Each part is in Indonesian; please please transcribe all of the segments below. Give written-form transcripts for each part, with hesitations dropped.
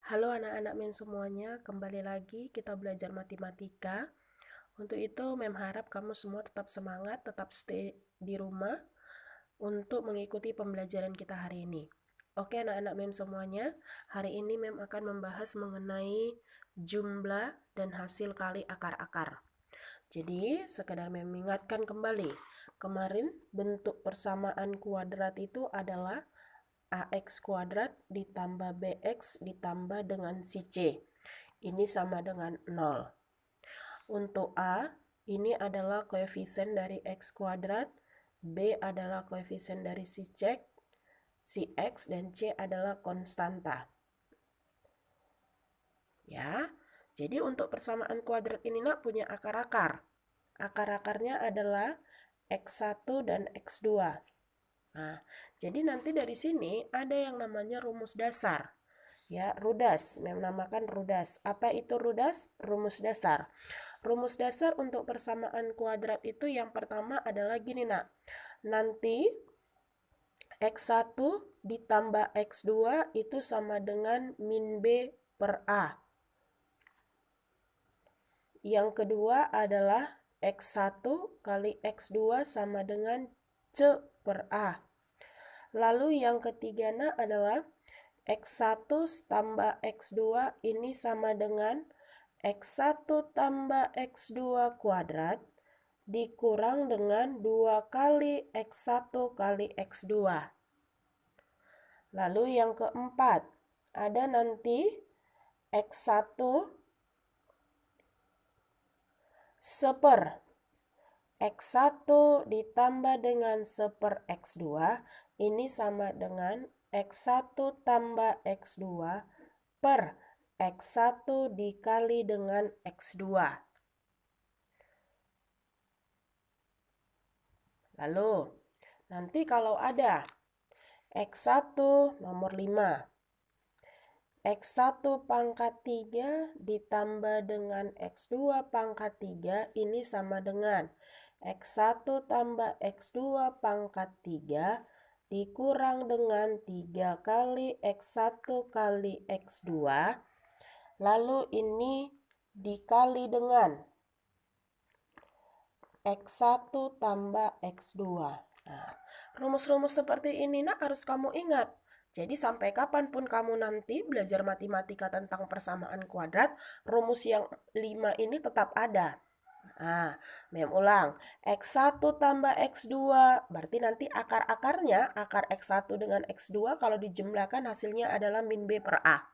Halo anak-anak MEM semuanya, kembali lagi kita belajar matematika. Untuk itu MEM harap kamu semua tetap semangat, tetap stay di rumah untuk mengikuti pembelajaran kita hari ini. Oke anak-anak MEM semuanya, hari ini MEM akan membahas mengenai jumlah dan hasil kali akar-akar. Jadi, sekedar MEM mengingatkan kembali, kemarin bentuk persamaan kuadrat itu adalah AX kuadrat ditambah BX ditambah dengan si C. Ini sama dengan 0. Untuk A, ini adalah koefisien dari X kuadrat, B adalah koefisien dari si X, dan C adalah konstanta. Ya, jadi untuk persamaan kuadrat ini nak punya akar-akar. Akar-akarnya adalah X1 dan X2. Nah, jadi nanti dari sini ada yang namanya rumus dasar. Ya, rudas, menamakan rudas. Apa itu rudas? Rumus dasar. Rumus dasar untuk persamaan kuadrat itu yang pertama adalah gini, nak. Nanti X1 ditambah X2 itu sama dengan min B per A. Yang kedua adalah X1 kali X2 sama dengan C per A. Lalu yang ketiga adalah X1 tambah X2 ini sama dengan X1 tambah X2 kuadrat dikurang dengan 2 kali X1 kali X2. Lalu yang keempat, ada nanti X1 seper X1 ditambah dengan seper X2 ini sama dengan X1 tambah X2 per X1 dikali dengan X2. Lalu, nanti kalau ada X1 nomor 5, X1 pangkat 3 ditambah dengan X2 pangkat 3 ini sama dengan X1 tambah X2 pangkat 3 dikurang dengan 3 kali X1 kali X2. Lalu ini dikali dengan X1 tambah X2. Nah, rumus-rumus seperti ini harus kamu ingat. Jadi sampai kapanpun kamu nanti belajar matematika tentang persamaan kuadrat, rumus yang 5 ini tetap ada. Nah, MEM ulang. X1 tambah X2, berarti nanti akar-akarnya, akar X1 dengan X2 kalau dijumlahkan hasilnya adalah min B per A.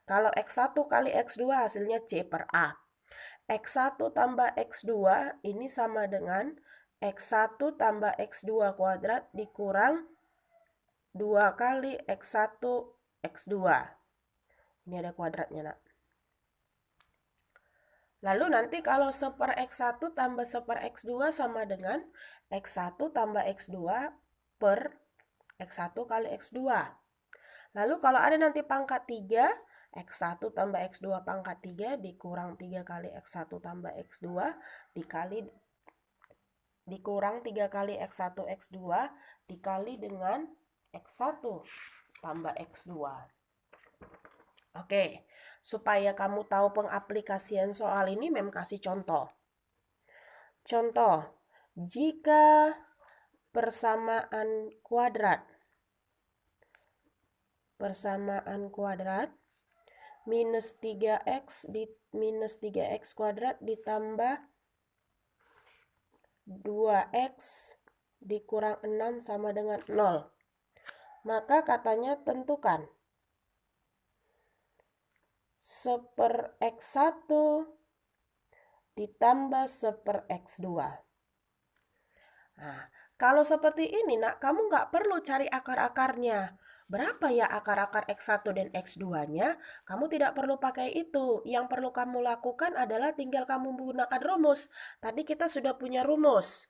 Kalau X1 kali X2 hasilnya C per A. X1 tambah X2 ini sama dengan X1 tambah X2 kuadrat dikurang 2 kali X1 X2. Ini ada kuadratnya, nak. Lalu nanti kalau seper X1 tambah seper X2 sama dengan X1 tambah X2 per X1 kali X2. Lalu kalau ada nanti pangkat 3, X1 tambah X2 pangkat 3 dikurang 3 kali X1 tambah X2 dikurang 3 kali X1 X2 dikali dengan X1 tambah X2. Oke, supaya kamu tahu pengaplikasian soal ini, MEM kasih contoh. Contoh, jika persamaan kuadrat minus 3x kuadrat ditambah 2x dikurang 6 sama dengan 0. Maka katanya tentukan seper X1 ditambah seper X2. Nah, kalau seperti ini, nak, kamu nggak perlu cari akar-akarnya. Berapa ya akar-akar X1 dan X2-nya? Kamu tidak perlu pakai itu. Yang perlu kamu lakukan adalah tinggal kamu menggunakan rumus. Tadi kita sudah punya rumus.